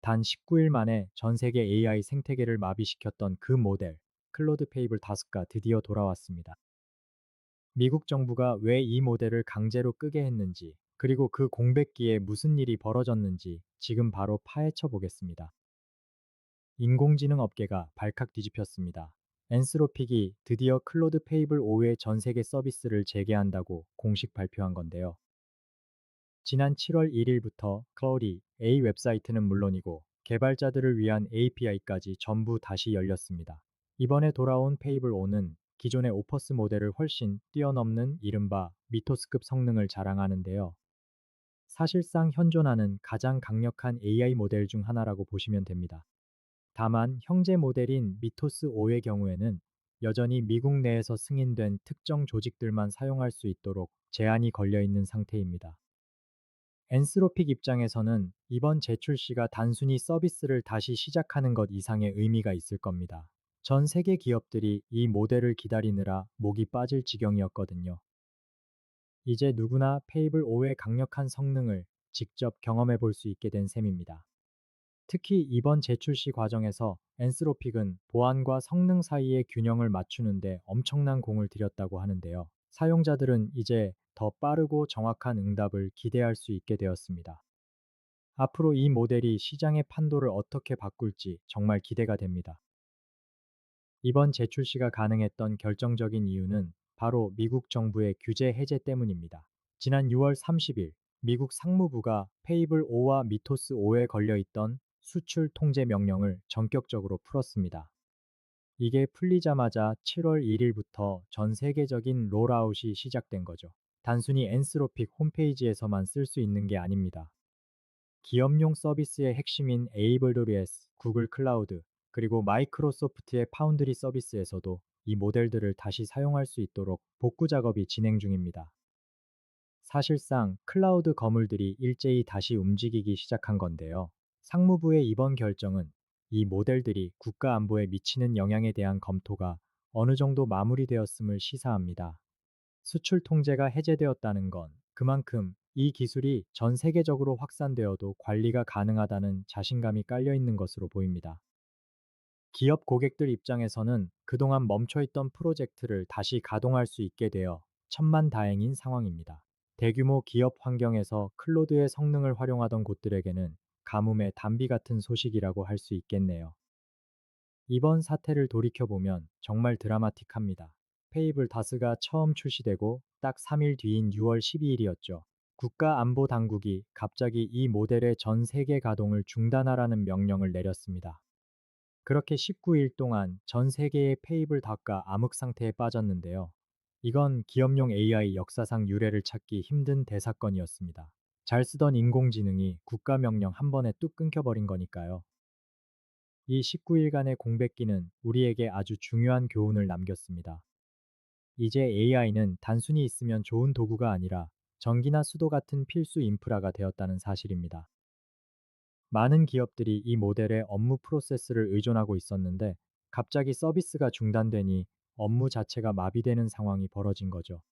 단 19일 만에 전 세계 AI 생태계를 마비시켰던 그 모델, 클로드 페이블 다스가 드디어 돌아왔습니다. 미국 정부가 왜 이 모델을 강제로 끄게 했는지, 그리고 그 공백기에 무슨 일이 벌어졌는지 지금 바로 파헤쳐 보겠습니다. 인공지능 업계가 발칵 뒤집혔습니다. 엔스로픽이 드디어 클로드 페이블 5의 전 세계 서비스를 재개한다고 공식 발표한 건데요. 지난 7월 1일부터 클로디 A 웹사이트는 물론이고 개발자들을 위한 API까지 전부 다시 열렸습니다. 이번에 돌아온 페이블 5는 기존의 오퍼스 모델을 훨씬 뛰어넘는 이른바 미토스급 성능을 자랑하는데요. 사실상 현존하는 가장 강력한 AI 모델 중 하나라고 보시면 됩니다. 다만 형제 모델인 미토스 5의 경우에는 여전히 미국 내에서 승인된 특정 조직들만 사용할 수 있도록 제한이 걸려 있는 상태입니다. 엔스로픽 입장에서는 이번 재출시가 단순히 서비스를 다시 시작하는 것 이상의 의미가 있을 겁니다. 전 세계 기업들이 이 모델을 기다리느라 목이 빠질 지경이었거든요. 이제 누구나 페이블 5의 강력한 성능을 직접 경험해 볼 수 있게 된 셈입니다. 특히 이번 재출시 과정에서 엔스로픽은 보안과 성능 사이의 균형을 맞추는데 엄청난 공을 들였다고 하는데요. 사용자들은 이제 더 빠르고 정확한 응답을 기대할 수 있게 되었습니다. 앞으로 이 모델이 시장의 판도를 어떻게 바꿀지 정말 기대가 됩니다. 이번 재출시가 가능했던 결정적인 이유는 바로 미국 정부의 규제 해제 때문입니다. 지난 6월 30일 미국 상무부가 페이블 5와 미토스 5에 걸려 있던 수출 통제 명령을 전격적으로 풀었습니다. 이게 풀리자마자 7월 1일부터 전 세계적인 롤아웃이 시작된 거죠. 단순히 엔스로픽 홈페이지에서만 쓸 수 있는 게 아닙니다. 기업용 서비스의 핵심인 AWS, 구글 클라우드, 그리고 마이크로소프트의 파운드리 서비스에서도 이 모델들을 다시 사용할 수 있도록 복구 작업이 진행 중입니다. 사실상 클라우드 거물들이 일제히 다시 움직이기 시작한 건데요. 상무부의 이번 결정은 이 모델들이 국가 안보에 미치는 영향에 대한 검토가 어느 정도 마무리되었음을 시사합니다. 수출 통제가 해제되었다는 건 그만큼 이 기술이 전 세계적으로 확산되어도 관리가 가능하다는 자신감이 깔려 있는 것으로 보입니다. 기업 고객들 입장에서는 그동안 멈춰있던 프로젝트를 다시 가동할 수 있게 되어 천만다행인 상황입니다. 대규모 기업 환경에서 클로드의 성능을 활용하던 곳들에게는 가뭄의 단비 같은 소식이라고 할 수 있겠네요. 이번 사태를 돌이켜보면 정말 드라마틱합니다. 페이블 다스가 처음 출시되고 딱 3일 뒤인 6월 12일이었죠. 국가안보당국이 갑자기 이 모델의 전 세계 가동을 중단하라는 명령을 내렸습니다. 그렇게 19일 동안 전 세계의 페이블 닷가 암흑 상태에 빠졌는데요. 이건 기업용 AI 역사상 유례를 찾기 힘든 대사건이었습니다. 잘 쓰던 인공지능이 국가명령 한 번에 뚝 끊겨버린 거니까요. 이 19일간의 공백기는 우리에게 아주 중요한 교훈을 남겼습니다. 이제 AI는 단순히 있으면 좋은 도구가 아니라 전기나 수도 같은 필수 인프라가 되었다는 사실입니다. 많은 기업들이 이 모델의 업무 프로세스를 의존하고 있었는데 갑자기 서비스가 중단되니 업무 자체가 마비되는 상황이 벌어진 거죠.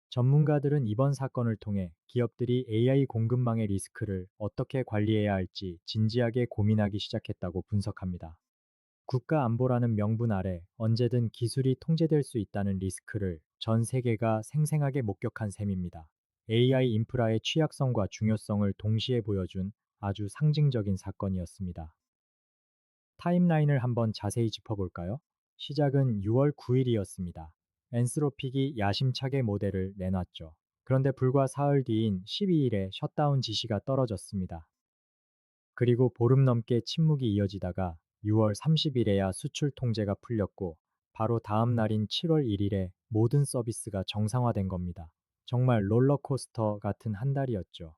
전문가들은 이번 사건을 통해 기업들이 AI 공급망의 리스크를 어떻게 관리해야 할지 진지하게 고민하기 시작했다고 분석합니다. 국가 안보라는 명분 아래 언제든 기술이 통제될 수 있다는 리스크를 전 세계가 생생하게 목격한 셈입니다. AI 인프라의 취약성과 중요성을 동시에 보여준 아주 상징적인 사건이었습니다. 타임라인을 한번 자세히 짚어볼까요? 시작은 6월 9일이었습니다. 엔스로픽이 야심차게 모델을 내놨죠. 그런데 불과 사흘 뒤인 12일에 셧다운 지시가 떨어졌습니다. 그리고 보름 넘게 침묵이 이어지다가 6월 30일에야 수출 통제가 풀렸고 바로 다음 날인 7월 1일에 모든 서비스가 정상화된 겁니다. 정말 롤러코스터 같은 한 달이었죠.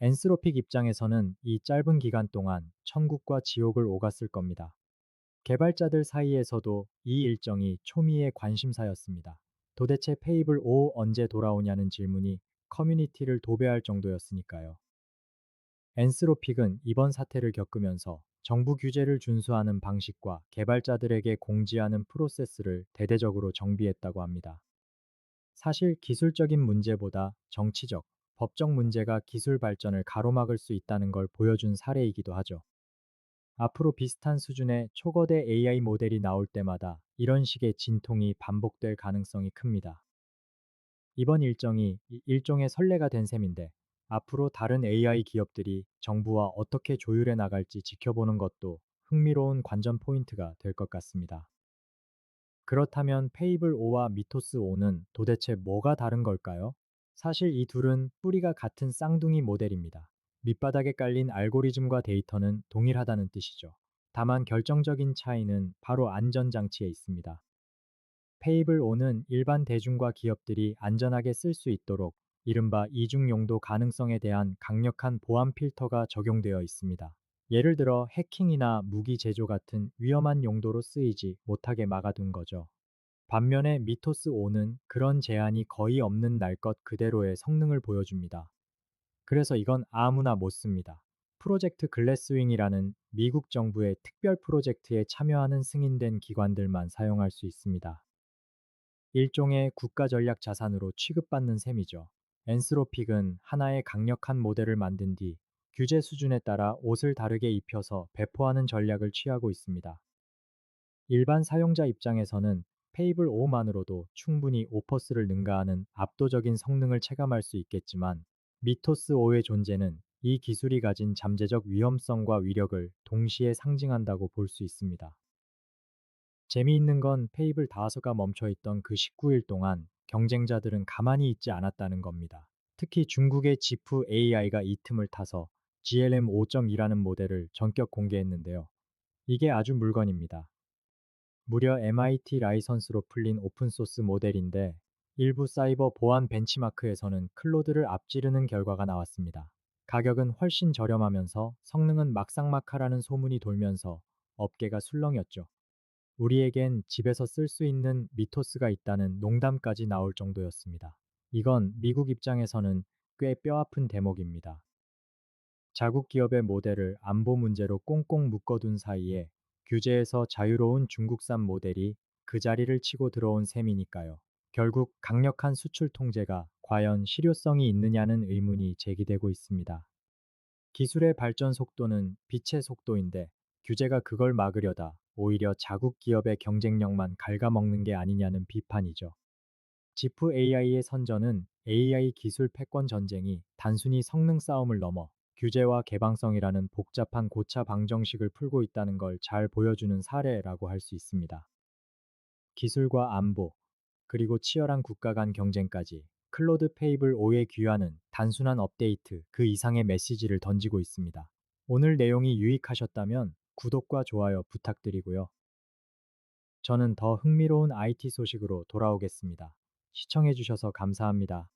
엔스로픽 입장에서는 이 짧은 기간 동안 천국과 지옥을 오갔을 겁니다. 개발자들 사이에서도 이 일정이 초미의 관심사였습니다. 도대체 페이블 5 언제 돌아오냐는 질문이 커뮤니티를 도배할 정도였으니까요. 엔스로픽은 이번 사태를 겪으면서 정부 규제를 준수하는 방식과 개발자들에게 공지하는 프로세스를 대대적으로 정비했다고 합니다. 사실 기술적인 문제보다 정치적, 법적 문제가 기술 발전을 가로막을 수 있다는 걸 보여준 사례이기도 하죠. 앞으로 비슷한 수준의 초거대 AI 모델이 나올 때마다 이런 식의 진통이 반복될 가능성이 큽니다. 이번 일정이 일종의 선례가 된 셈인데, 앞으로 다른 AI 기업들이 정부와 어떻게 조율해 나갈지 지켜보는 것도 흥미로운 관전 포인트가 될 것 같습니다. 그렇다면 페이블 5와 미토스 5는 도대체 뭐가 다른 걸까요? 사실 이 둘은 뿌리가 같은 쌍둥이 모델입니다. 밑바닥에 깔린 알고리즘과 데이터는 동일하다는 뜻이죠. 다만 결정적인 차이는 바로 안전장치에 있습니다. 페이블 5는 일반 대중과 기업들이 안전하게 쓸 수 있도록 이른바 이중 용도 가능성에 대한 강력한 보안 필터가 적용되어 있습니다. 예를 들어 해킹이나 무기 제조 같은 위험한 용도로 쓰이지 못하게 막아둔 거죠. 반면에 미토스 5는 그런 제한이 거의 없는 날 것 그대로의 성능을 보여줍니다. 그래서 이건 아무나 못 씁니다. 프로젝트 글래스윙이라는 미국 정부의 특별 프로젝트에 참여하는 승인된 기관들만 사용할 수 있습니다. 일종의 국가 전략 자산으로 취급받는 셈이죠. 엔스로픽은 하나의 강력한 모델을 만든 뒤 규제 수준에 따라 옷을 다르게 입혀서 배포하는 전략을 취하고 있습니다. 일반 사용자 입장에서는 페이블 5만으로도 충분히 오퍼스를 능가하는 압도적인 성능을 체감할 수 있겠지만, 미토스 5의 존재는 이 기술이 가진 잠재적 위험성과 위력을 동시에 상징한다고 볼 수 있습니다. 재미있는 건 페이블 5가 멈춰있던 그 19일 동안 경쟁자들은 가만히 있지 않았다는 겁니다. 특히 중국의 지프 AI가 이 틈을 타서 GLM 5.2라는 모델을 전격 공개했는데요. 이게 아주 물건입니다. 무려 MIT 라이선스로 풀린 오픈소스 모델인데, 일부 사이버 보안 벤치마크에서는 클로드를 앞지르는 결과가 나왔습니다. 가격은 훨씬 저렴하면서 성능은 막상막하라는 소문이 돌면서 업계가 술렁였죠. 우리에겐 집에서 쓸 수 있는 미토스가 있다는 농담까지 나올 정도였습니다. 이건 미국 입장에서는 꽤 뼈아픈 대목입니다. 자국 기업의 모델을 안보 문제로 꽁꽁 묶어둔 사이에 규제에서 자유로운 중국산 모델이 그 자리를 치고 들어온 셈이니까요. 결국 강력한 수출 통제가 과연 실효성이 있느냐는 의문이 제기되고 있습니다. 기술의 발전 속도는 빛의 속도인데, 규제가 그걸 막으려다 오히려 자국 기업의 경쟁력만 갉아먹는 게 아니냐는 비판이죠. 지프 AI의 선전은 AI 기술 패권 전쟁이 단순히 성능 싸움을 넘어 규제와 개방성이라는 복잡한 고차 방정식을 풀고 있다는 걸 잘 보여주는 사례라고 할 수 있습니다. 기술과 안보, 그리고 치열한 국가 간 경쟁까지 클로드 페이블 5의 귀환은 단순한 업데이트 그 이상의 메시지를 던지고 있습니다. 오늘 내용이 유익하셨다면 구독과 좋아요 부탁드리고요. 저는 더 흥미로운 IT 소식으로 돌아오겠습니다. 시청해주셔서 감사합니다.